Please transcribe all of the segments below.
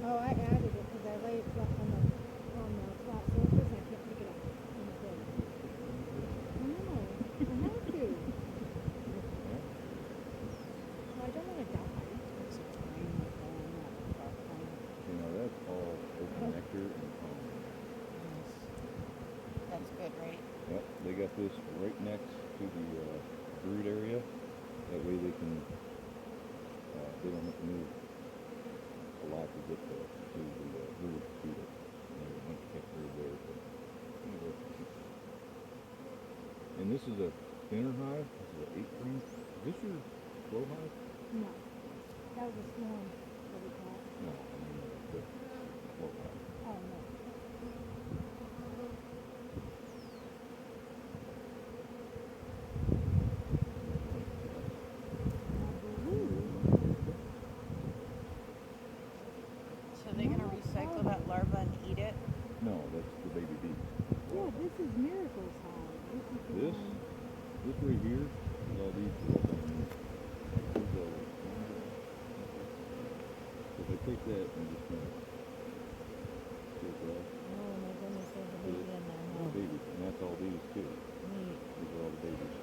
Oh, I added it because I laid it on the flat surface and I can't pick it up. And it did. I know. I have to. Well, I don't want to die. There's a twine like that on that bark plant. You know, that's all open nectar and pollen. Nice. That's good, right? Yep, they got this right next to the brood area. That way they can, they don't have to move a lot to get to the brood to feed it. And there's a bunch of kept brood there. So, anyway. And this is a thinner hive. This is an 8 frame. Is this your flow hive? No. That was a swarm that we caught. No, I mean the flow hive. Oh, no. So they're going to recycle that larva and eat it? No, that's the baby bee. Yeah, this is Miracle's hive. This is the This, one. this right here is all these little things. If I take that and just kind of take that, Oh my goodness, there's a baby in there. the babies, and that's all these too. Neat. These are all the babies.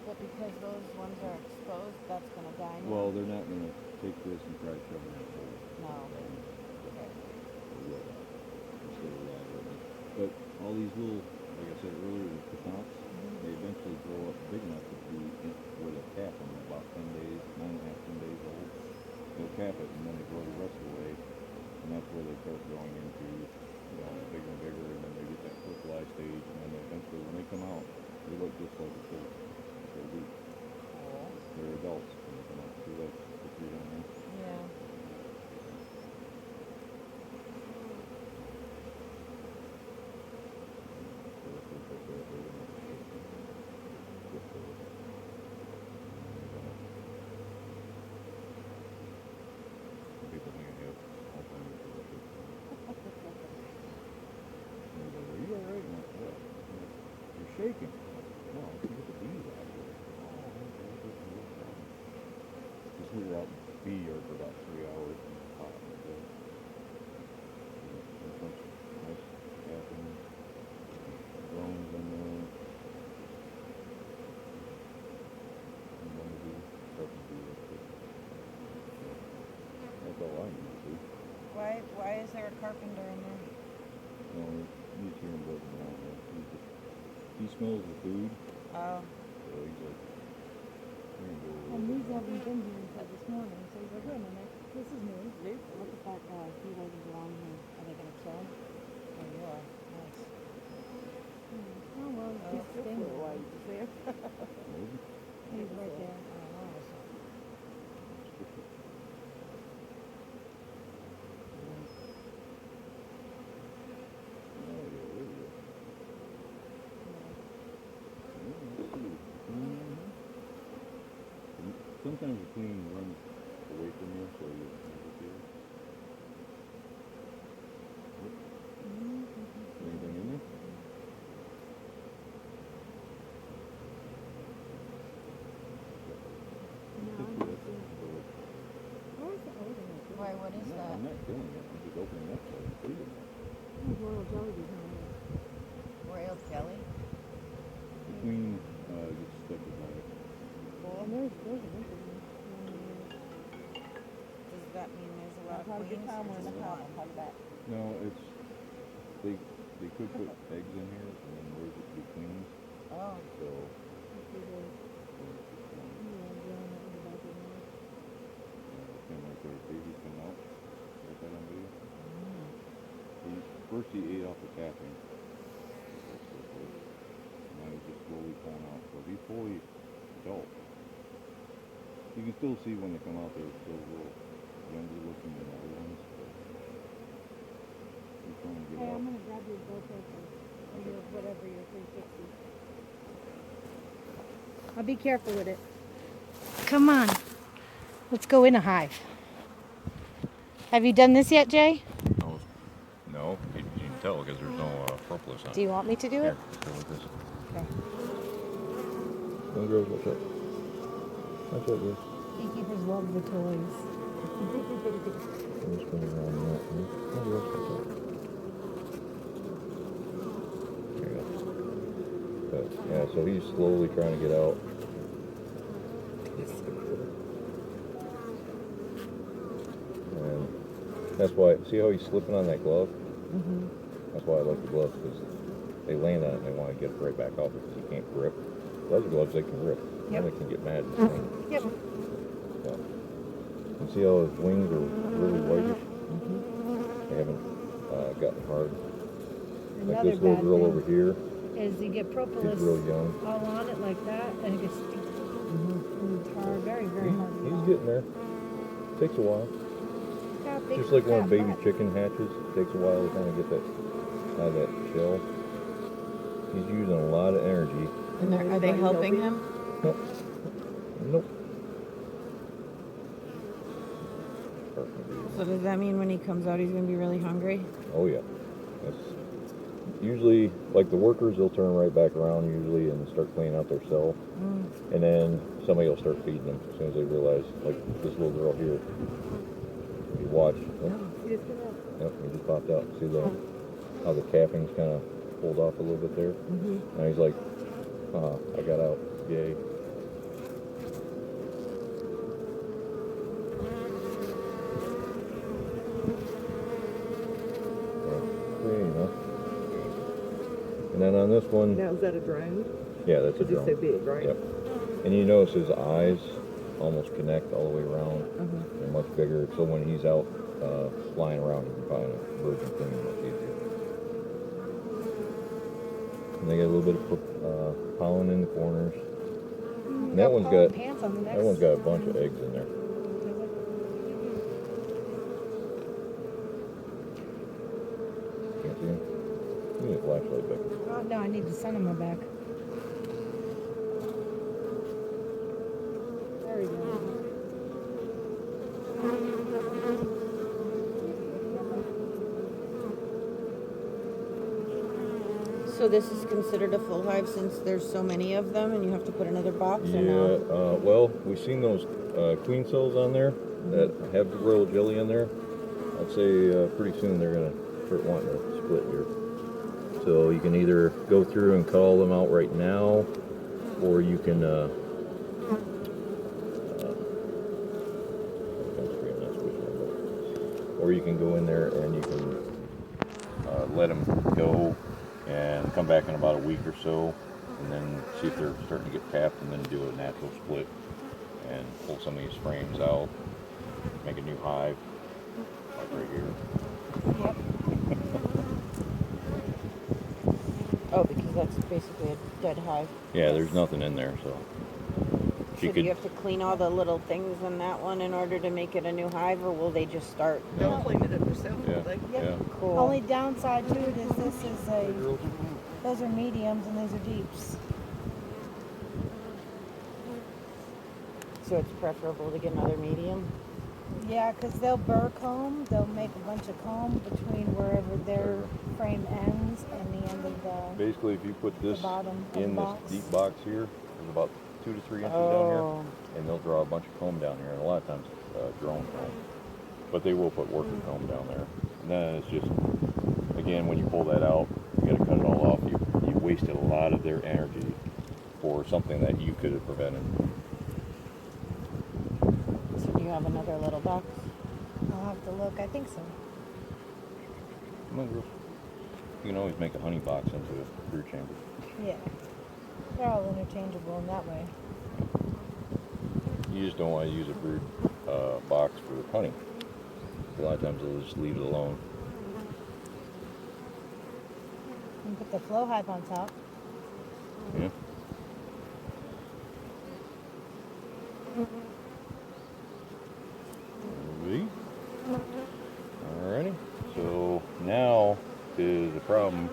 But because those ones are exposed, that's going to die now? Well, they're not going to take this and try to shove it in a hole. No. Okay. They will die. They'll stay alive with it. But all these little, like I said earlier, the croissants, they eventually grow up big enough to be where they cap them at about 10 days, 9.5, 10 days old. They'll cap it and then they grow the rest of the way. And that's where they start growing into, bigger and bigger, and then they get that fertilized stage, and then eventually when they come out, they look just like a full bee. Cool. They're adults when they come out. See that the tree down there? Yeah. So if they put that, they're gonna have to get to it. Some people think I have Alzheimer's or whatever. And they go, "Are you all right?" And I'm like, "What?" And they're, "You're shaking." I'm like, "No, I can get the bees out of here." "Oh, okay, no problem." Because we were out in the bee yard for about 3 hours and it's hot and good. There's a bunch of nice tapping, drones in there. And one of these starting to do this. That's all I need to see. Why is there a carpenter in there? He's here and buzzing around there. He smells the food, Oh. so he's like, "Here you go." And these haven't been here until this morning, so he's like, wait a minute, this is new. Look at that guy. He doesn't belong here. Are they going to kill him? Oh, you are. Nice. Oh, well, he's staying there. Maybe. He's right there. Oh, nice. Oh, yeah, there we go. Yeah, let's see. Sometimes the queen runs away from you, so you never see her. Anything in there? No, I'm not seeing it. Where's the odor? Why, what is that? I'm not killing it. I'm just opening up so I can see it. There's royal jelly behind it. Royal jelly? The queen gets stuck behind it. And there's an empty one. Does that mean there's a lot of Have a good queens? time Or when just the house one? comes back. No, it's they could put eggs in here and then raise it to be queens. Oh. So kind of like their babies come out. Got that on video? First he ate off the capping. Now he's just slowly pulling out. So he's fully adult. You can still see when they come out, they're still a little younger looking than the other ones. But he's trying to get Hey, out. I'm gonna grab your GoPro first. Or your whatever, your 360. I'll be careful with it. Come on. Let's go in a hive. Have you done this yet, Jay? No, you can tell because there's no propolis on it. Do you want me to do it? Here, go with this. Okay. Come on, girls, what's up? What's up, girls? Beekeepers love the toys. Just going around that. Oh, the rest of it. There you go. But, yeah, so he's slowly trying to get out. And that's why, see how he's slipping on that glove? Mm-hmm. That's why I like the gloves, because they land on it and they want to get it right back off because he can't grip. The other gloves they can rip. Yep. And they can get mad and sting. Yep. So, you see how his wings are really whitish? Mm-hmm. They haven't gotten hard. Like Another this little bad girl thing over here, is you get she's propolis real young. all on it like that, and it gets Mm-hmm. it's hard, very, very hard. to He's get getting there. Takes a while. off. Got a big Just like when a fat baby butt. chicken hatches, takes a while to kind of get that out of that shell. He's using a lot of energy. And are they helping him? Nope. Nope. Perfect. So does that mean when he comes out, he's gonna be really hungry? Oh yeah. That's usually like the workers. They'll turn right back around usually and start cleaning out their cell, and then somebody will start feeding them as soon as they realize. Like this little girl here. You watch. Oh, You just get up. yep, he just popped out. See how the capping's kind of pulled off a little bit there. Mm-hmm. And he's like, I got out. Yay. And then on this one, Now, is that a drone? yeah, that's a Because drone. it's so big, right? Yep. And you notice his eyes almost connect all the way around. Mm-hmm. They're much bigger, so when he's out flying around, you can find a bird and clean much easier. And they got a little bit of pollen in the corners. And that one's got Pants on the next. that one's got a bunch of eggs in there. Can't see him. You need a flashlight back. Oh, no, I need to send him a back. There we go. So this is considered a full hive since there's so many of them, and you have to put another box or Yeah, no? well, we've seen those queen cells on there that have the royal jelly in there. I'd say pretty soon they're going to start wanting to split here. So you can either go through and cut all them out right now, or you can or you can go in there and you can let them go and come back in about a week or so, and then see if they're starting to get tapped, and then do a natural split and pull some of these frames out, make a new hive, like right here. Yep. Oh, because that's basically a dead hive. Yeah, there's nothing in there, so So do you have to clean all the little things in that one in order to make it a new hive, or will they just start? They'll clean it up themselves, Yeah, will they? yeah. Cool. Only downside to it is this is those are mediums and these are deeps. So it's preferable to get another medium? Yeah, because they'll burr comb. They'll make a bunch of comb between wherever their frame ends and the end of the. Basically, if you put this bottom of the in this box. deep box here, there's about 2 to 3 inches down Oh. here, and they'll draw a bunch of comb down here, and a lot of times it's drone comb. But they will put worker comb down there. And then it's just, again, when you pull that out, you got to cut it all off. You wasted a lot of their energy for something that you could have prevented. So do you have another little box? I'll have to look. I think so. Come on, girls. You can always make a honey box into a brood chamber. Yeah. They're all interchangeable in that way. You just don't want to use a brood box for honey. A lot of times they'll just leave it alone. And put the flow hive on top. Yeah. Alrighty. So now is the problem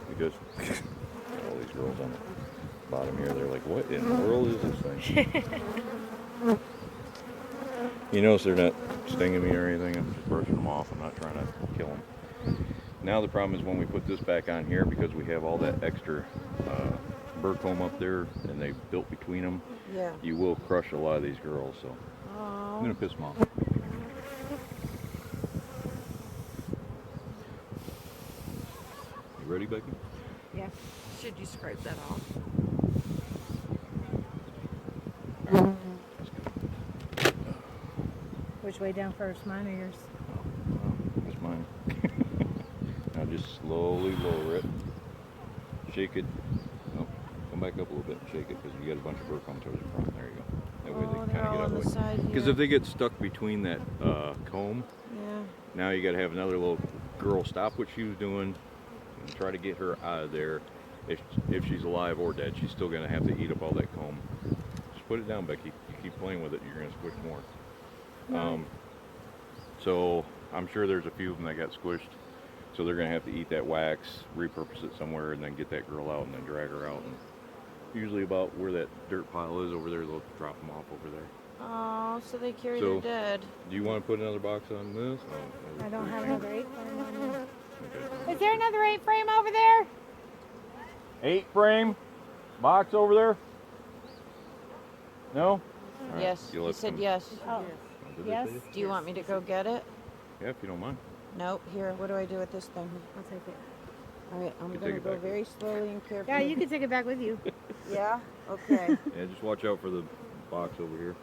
because all these girls on the bottom here, they're like, what in the world is this thing? You notice they're not stinging me or anything. I'm just brushing them off. I'm not trying to kill them. Now the problem is when we put this back on here, because we have all that extra burr comb up there and they built between them, Yeah. you will crush a lot of these girls. So I'm Oh. gonna piss them off. Ready, Becky? Yeah. Should you scrape that off? Which way down first, mine or yours? That's mine. Now just slowly lower it. Shake it. Oh, come back up a little bit and shake it because you got a bunch of burr coming towards the front. There you go. That way Oh, they they're kind all of on get out the of the way. side Because here. if they get stuck between that comb, Yeah. now you got to have another little girl stop what she was doing and try to get her out of there. If she's alive or dead, she's still going to have to eat up all that comb. Just put it down, Becky. You keep playing with it, you're going to squish more. So I'm sure there's a few of them that got squished. So they're going to have to eat that wax, repurpose it somewhere, and then get that girl out and then drag her out. And usually about where that dirt pile is over there, they'll drop them off over there. Oh, so they carry So- their dead. Do you want to put another box on this? Oh, I don't have another 8 frame on there. Okay. Is there another 8 frame over there? 8 frame box over there? No? All right, Yes, you'll he have to said come- yes. Oh, Did they yes. say Do you want me to go get it? Yeah, if you don't mind. Nope. Here, what do I do with this thing? I'll take it. All right, I'm You gonna take it go back. very slowly and carefully. Yeah, you can take it back with you. Yeah. Okay. Yeah, just watch out for the box over here.